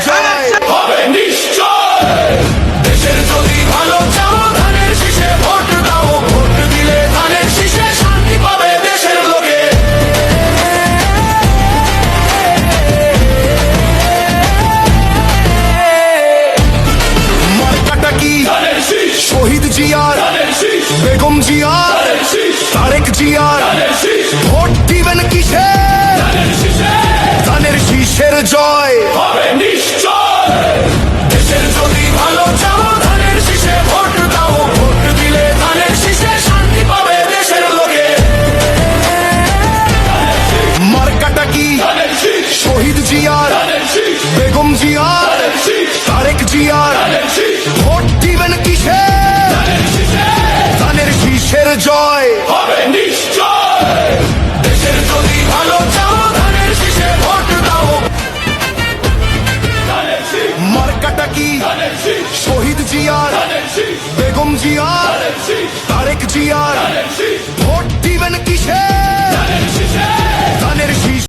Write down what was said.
জয় হবে নিশ্চয়। দেশের যদি ভালো চাও ধানের শীষে ভোট দাও, ভোট দিলে ধানের শীষে শান্তি পাবে দেশের লোকে। মার্কাটা কি ধানের শীষ, শহীদ জিয়ার, ধানের শীষ, বেগম জিয়ার, ধানের শীষ, তারেক জিয়ার, ধানের শীষ, ভোট দিবেন কিসে? ধানের শীষে ধানের শীষের জয় হবে নিশ্চয়। দেশের যদি ভালো চাও ধানের শীষে ভোট দাও, ভোট দিলে ধানের শীষে শান্তি পাবে দেশের লোকে। মার্কাটা কি ধানের শীষ, শহীদ জিয়ার, ধানের শীষ, বেগম জিয়ার, ধানের শীষ, তারেক জিয়ার, ধানের শীষ, ভোট দিবেন কিসে? ধানের শীষে ধানের শীষের জয় হবে নিশ্চয়। দেশের যদি ভালো চাও ধানের শীষে ভোট দাও। ধানের শীষ, মার্কাটা কি ধানের শীষ, শহীদ জিয়ার, ধানের শীষ, বেগম জিয়ার, ধানের শীষ, তারেক জিয়ার, ধানের শীষ, ভোট দিবেন কিসে? ধানের শীষে